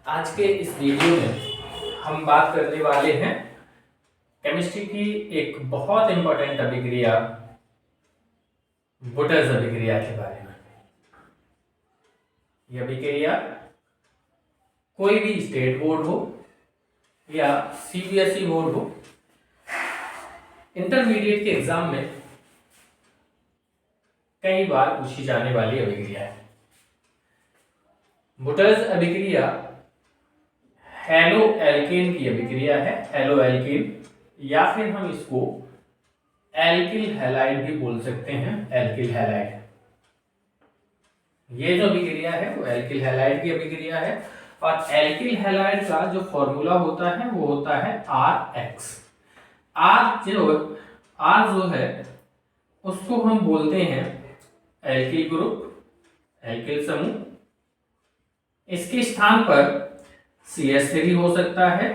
आज के इस वीडियो में हम बात करने वाले हैं केमिस्ट्री की एक बहुत इंपॉर्टेंट अभिक्रिया बुटर्स अभिक्रिया के बारे में। यह अभिक्रिया कोई भी स्टेट बोर्ड हो या सीबीएसई बोर्ड हो, इंटरमीडिएट के एग्जाम में कई बार पूछी जाने वाली अभिक्रिया है। बुटर्स अभिक्रिया हेलो एल्केन की अभिक्रिया है, हेलो एल्केन, या फिर हम इसको एल्किल हैलाइड भी बोल सकते हैं, एल्किल हैलाइड। ये जो अभिक्रिया है वो एल्किल हैलाइड की अभिक्रिया है और एल्किल हैलाइड का जो फॉर्मूला होता है वो होता है RX। R जो है उसको हम बोलते हैं एल्किल ग्रुप, एल्किल समूह। इसके स्थान पर CH3 हो सकता है,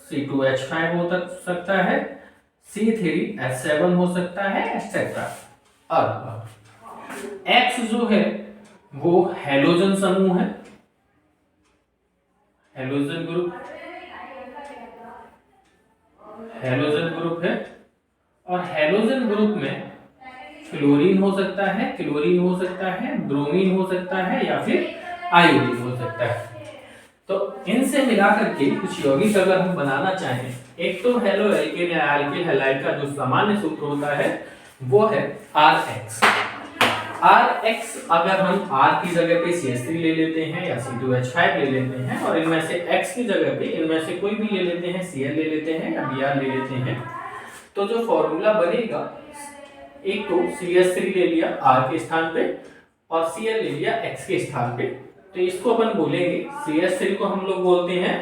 C2H5 हो सकता है, C3H7 हो सकता है, एक्सेट्रा। अब X जो है वो हेलोजन समूह है, हेलोजन ग्रुप है और हेलोजन ग्रुप में फ्लोरीन हो सकता है, क्लोरीन हो सकता है, ब्रोमीन हो सकता है या फिर आयोडीन हो सकता है। तो इनसे मिलाकर के कुछ यौगिक अगर हम बनाना चाहें, एक तो हेलो एल्केन या एल्किल हैलाइड का जो सामान्य सूत्र होता है वो है RX। अगर हम R की जगह पे CH3 ले लेते हैं या C2H5 ले लेते हैं और इनमें से X की जगह पे इनमें से कोई भी ले लेते हैं, Cl ले लेते हैं या Br ले लेते हैं, तो जो फॉर्मूला बनेगा, एक तो CH3 ले लिया R के स्थान पे और Cl ले लिया X के स्थान पे, तो इसको अपन बोलेंगे, CH3 को हम लोग बोलते हैं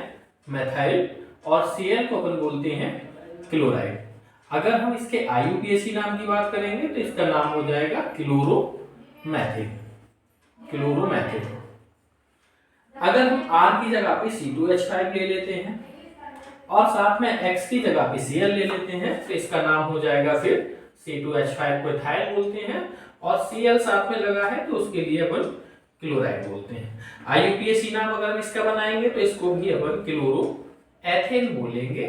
मेथाइल और Cl को अपन बोलते हैं क्लोराइड। अगर हम इसके IUPAC नाम की बात करेंगे तो इसका नाम हो जाएगा क्लोरोमेथिल। अगर हम R की जगह पे C2H5 ले लेते हैं और साथ में X की जगह पे Cl ले लेते हैं तो इसका नाम हो जाएगा फिर C2H5 को एथाइल बोलते हैं और Cl साथ में लगा है तो उसके लिए अपन क्लोराइड बोलते हैं। IUPAC नाम अगर हम इसका बनाएंगे तो इसको भी अपन क्लोरो एथेन बोलेंगे।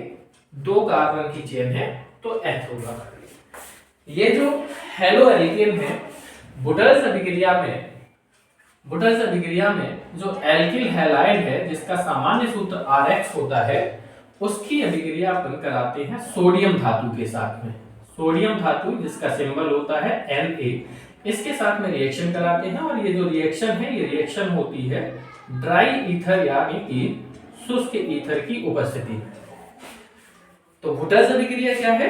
2 कार्बन की चेन है तो एथ होगा। ये जो हेलो एल्केन है, बुटर्स अभिक्रिया में जो एल्किल हैलाइड है जिसका सामान्य सूत्र RX होता है, उसकी अभिक्रिया अपन कराते हैं सोडियम धातु के साथ में। सोडियम धातु जिसका सिंबल होता है Na, इसके साथ में रिएक्शन कराते हैं और ये जो रिएक्शन है ये रिएक्शन होती है ड्राई ईथर यानी कि शुष्क ईथर की उपस्थिति में। तो बुटर्स अभिक्रिया क्या है?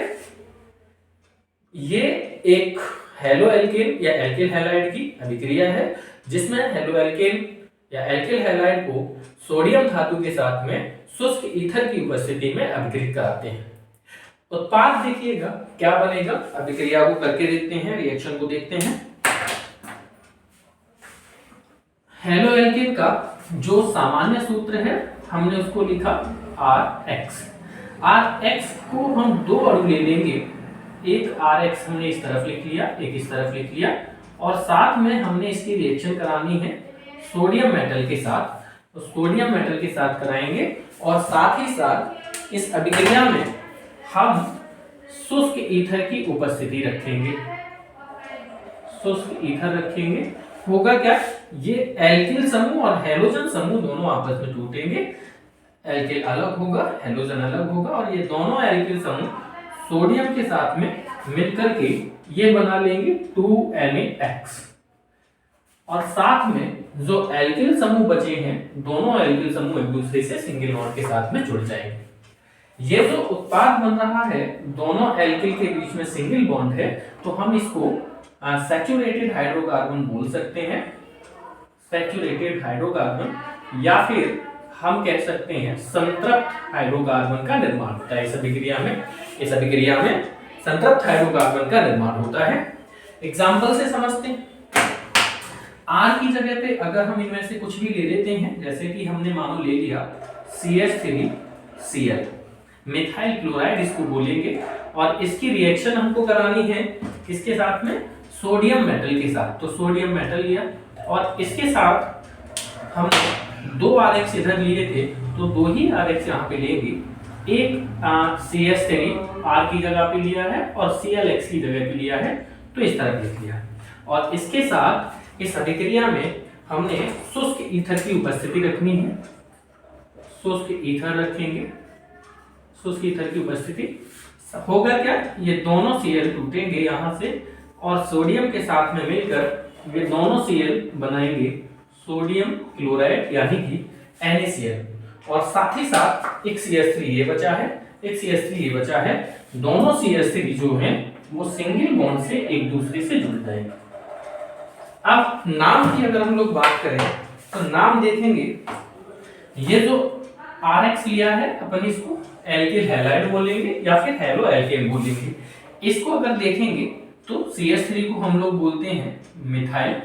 ये एक हेलो एल्केन या एल्किल हैलाइड की अभिक्रिया है जिसमें हेलो एल्केन या एल्किल हैलाइड को सोडियम धातु के साथ में शुष्क ईथर की उपस्थिति में अभिक्रित कराते हैं। उत्पाद देखिएगा क्या बनेगा, अभिक्रिया को करके देखते हैं, रिएक्शन को देखते हैं। हेलो एल्केन का जो सामान्य सूत्र है हमने उसको लिखा RX को हम 2 अणु ले लेंगे, एक RX हमने इस तरफ लिख लिया, एक इस तरफ लिख लिया और साथ में हमने इसकी रिएक्शन करानी है सोडियम मेटल के साथ, तो सोडियम मेटल के साथ कराएंगे और साथ ही साथ इस अभिक्रिया में हम शुष्क ईथर की उपस्थिति रखेंगे, शुष्क ईथर रखेंगे। होगा क्या, ये एल्किल समूह और हेलोजन समूह दोनों आपस में टूटेंगे, एल्किल अलग होगा, हेलोजन अलग होगा और ये दोनों एल्किल समूह सोडियम के साथ में मिलकर के ये बना लेंगे 2NaX और साथ में जो एल्किल समूह बचे हैं, दोनों एल्किल समूह एक दूसरे से सिंगल बॉन्ड के साथ में जुड़ जाएंगे। ये जो उत्पाद बन रहा है दोनों एल्किल के बीच में सिंगल बॉन्ड है, तो हम इसको सैचुरेटेड हाइड्रोकार्बन बोल सकते हैं, सैचुरेटेड हाइड्रोकार्बन, या फिर हम कह सकते हैं संतृप्त हाइड्रोकार्बन का निर्माण होता है। इस अभिक्रिया में संतृप्त हाइड्रोकार्बन का निर्माण होता है। एग्जाम्पल से समझते हैं। R की जगह पे अगर हम इनमें से कुछ भी ले लेते हैं, जैसे कि हमने मानो ले लिया CH3Cl, मिथाइल क्लोराइड इसको बोलेंगे और इसकी रिएक्शन हमको करानी है किसके साथ में, सोडियम मेटल के साथ। तो सोडियम मेटल लिया और इसके साथ हम दो RX इधर लिए थे तो दो ही RX यहाँ पे लेंगे। एक CH3 R की जगह पे लिया है और ClX की जगह पे लिया है, तो इस तरह लिख लिया। और इसके साथ इस अभिक्रिया में हमने शुष्क ईथर की उपस्थिति रखनी है, शुष्क ईथर रखेंगे। शुष्क ईथर की उपस्थिति होगा क्या, ये दोनों Cl टूटेंगे यहाँ से और सोडियम के साथ में मिलकर ये दोनों Cl बनाएंगे सोडियम क्लोराइड यानी कि NaCl। और साथ ही साथ एक CH3 ये बचा है, एक CH3 ये बचा है। दोनों CH3 जो हैं वो सिंगल बॉन्ड से एक दूसरे से जुड़ जाएंगे। अब नाम की अगर हम लोग बात करें तो नाम देखेंगे, ये जो RX लिया है अपन इसको एल्किल हैलाइड बोलेंगे या फिर हेलो एल्केन बोलेंगे। इसको अगर देखेंगे तो CH3 को हम लोग बोलते हैं मिथाइल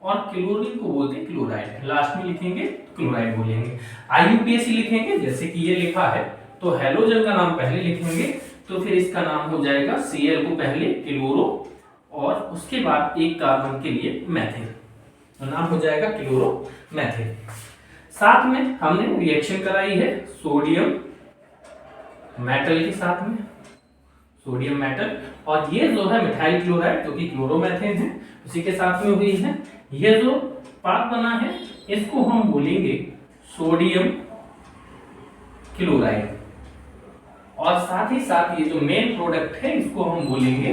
और क्लोरीन को बोलते हैं क्लोराइड। लास्ट में लिखेंगे क्लोराइड बोलेंगे। IUPAC लिखेंगे जैसे कि ये लिखा है, तो हेलोजन का नाम पहले लिखेंगे तो फिर इसका नाम हो जाएगा Cl को पहले क्लोरो और उसके बाद एक कार्बन के लिए मैथिल, तो नाम हो जाएगा क्लोरो मैथिल। साथ में हमने रिएक्शन कराई है सोडियम मेटल के साथ में, सोडियम मेटल, और ये जो है मिथाइल क्लोराइड जो कि क्लोरोमेथेन है उसी के साथ में हुई है। ये जो पार्ट बना है इसको हम बोलेंगे सोडियम क्लोराइड, और साथ ही साथ ये जो मेन प्रोडक्ट है इसको हम बोलेंगे,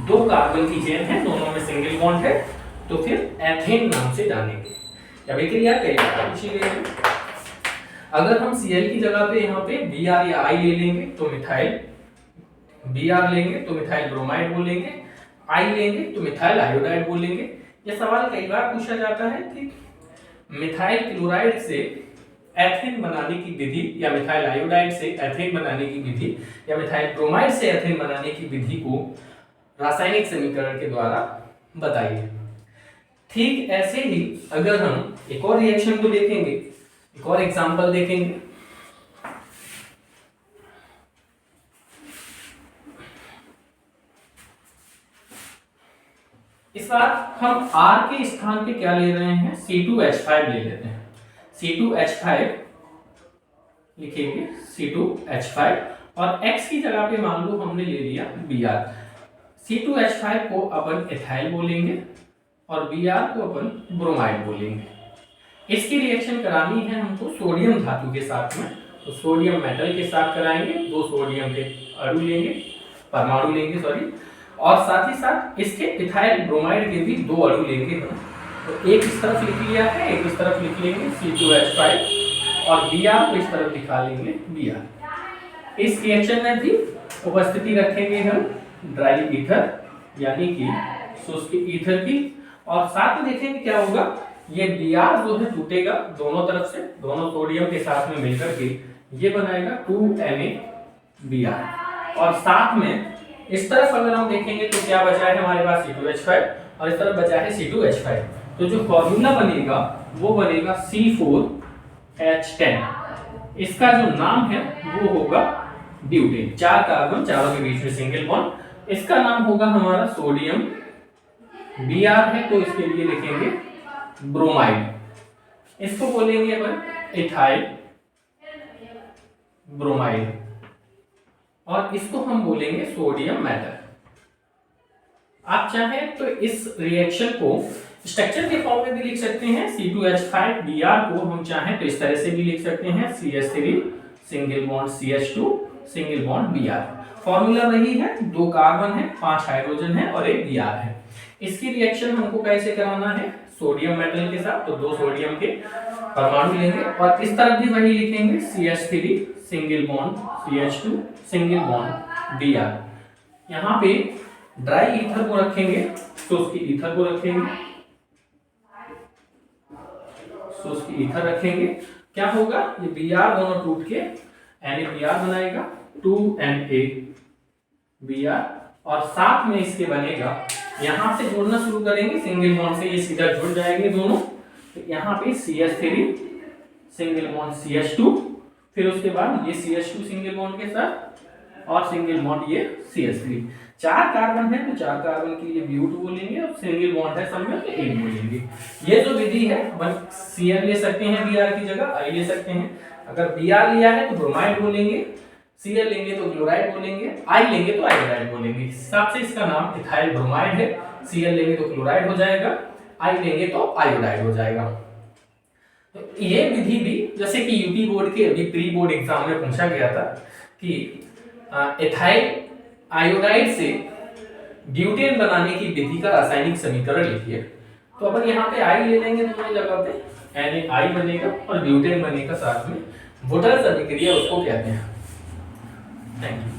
दो कार्बन की चेन है दोनों में सिंगल बॉन्ड है तो फिर एथेन नाम से जानेंगे। अभिक्रिया पूछी गई है। अगर हम Cl की जगह पे यहाँ पे Br या I ले लेंगे तो मिथाइल, Br लेंगे तो मिथाइल ब्रोमाइड बोलेंगे, I लेंगे तो मिथाइल आयोडाइड बोलेंगे। ये सवाल कई बार पूछा जाता है कि मिथाइल क्लोराइड से एथेन बनाने की विधि या मिथाइल आयोडाइड से एथेन बनाने की विधि या मिथाइल ब्रोमाइड से एथेन बनाने की विधि को रासायनिक समीकरण के द्वारा बताइए। ठीक ऐसे ही अगर हम एक और रिएक्शन को देखेंगे, एक और एग्जांपल देखेंगे। इस बार हम R के स्थान पे क्या ले रहे हैं, C2H5 ले लेते हैं। C2H5 लिखेंगे, C2H5, और X की जगह पे मान लो हमने ले लिया Br। C2H5 को अपन एथाइल बोलेंगे और Br को अपन ब्रोमाइड बोलेंगे। इसकी रिएक्शन करानी है हमको सोडियम धातु के साथ में, तो सोडियम मेटल के साथ कराएंगे। दो सोडियम के अणु लेंगे, परमाणु लेंगे सॉरी, और साथ ही साथ इसके इथाइल ब्रोमाइड के भी दो अणु लेंगे हम। तो एक इस तरफ लिख लिया है, एक इस तरफ लिख लेंगे C2H5, और Br को इस तरफ दिखा लेंगे Br। इस रिएक्शन में भी उपस्थिति रखेंगे हम ड्राई ईथर यानी कि शुष्क ईथर की, और साथ में देखेंगे क्या होगा, ये Br जो है टूटेगा दोनों तरफ से, दोनों सोडियम के साथ में मिलकर के ये बनाएगा 2NaBr। और साथ में इस तरफ अगर हम देखेंगे तो क्या बचा है हमारे पास C2H5 और इस तरफ बचा है C2H5। तो जो फॉर्मूला बनेगा वो बनेगा C4H10। इसका जो नाम है वो होगा ब्यूटेन। चार कार्बन, चारों के बीच में सिंगल बॉन्ड। इसका नाम होगा हमारा सोडियम, Br है तो इसके लिए लिखेंगे ब्रोमाइड। इसको बोलेंगे अपन इथाइल ब्रोमाइड, और इसको हम बोलेंगे सोडियम मेटल। आप चाहें तो इस रिएक्शन को स्ट्रक्चर के फॉर्म में भी लिख सकते हैं। C2H5Br को हम चाहें तो इस तरह से भी लिख सकते हैं, CH3 single bond CH2 single bond Br। Formula वही है, दो कार्बन है, 5 हाइड्रोजन है और एक Br है। इसकी रिएक्शन हमको कैसे कराना है, सोडियम मेटल के साथ, तो दो सोडियम के परमाणु लेंगे और इस तरफ भी वही लिखेंगे, CH3 single bond CH2 single bond Br। यहाँ पे ड्राई ईथर को रखेंगे, शुष्क ईथर को रखेंगे, शुष्क ईथर रखेंगे। क्या होगा, ये Br दोनों टूट के NaBr बनाएगा, 2NaBr, और साथ में इसके बनेगा, यहाँ से जोड़ना शुरू करेंगे सिंगल बॉन्ड से, ये सीधा जुड़ जाएंगे दोनों। तो यहाँ पे CH3 सिंगल बॉन्ड CH2, फिर उसके बाद ये CH2 सिंगल बॉन्ड के साथ और सिंगल बॉन्ड ये CH3। 4 कार्बन है तो 4 कार्बन के लिए ब्यूट बोलेंगे और सिंगल बॉन्ड है सब में तो एक बोलेंगे। ये जो विधि है अपन Cl ले सकते हैं Br की जगह, I ले सकते हैं। अगर Br लिया है तो ब्रोमाइड बोलेंगे, Cl लेंगे तो क्लोराइड बोलेंगे, I लेंगे तो आयोडाइड बोलेंगे। इस हिसाब से इसका नाम इथाइल ब्रोमाइड है। Cl लेंगे तो क्लोराइड हो जाएगा, I लेंगे तो आयोडाइड हो जाएगा। तो ये विधि भी जैसे कि यूपी बोर्ड के अभी प्री बोर्ड एग्जाम में पूछा गया था कि एथाइल आयोडाइड से ब्यूटेन बनाने की विधि का रासायनिक समीकरण लिखिए। तो अपन यहाँ पे आई ले लेंगे दोनों जगह पे, NaI बनेगा और ब्यूटेन बनेगा साथ में। वुडल अभिक्रिया उसको कहते हैं। Thank you.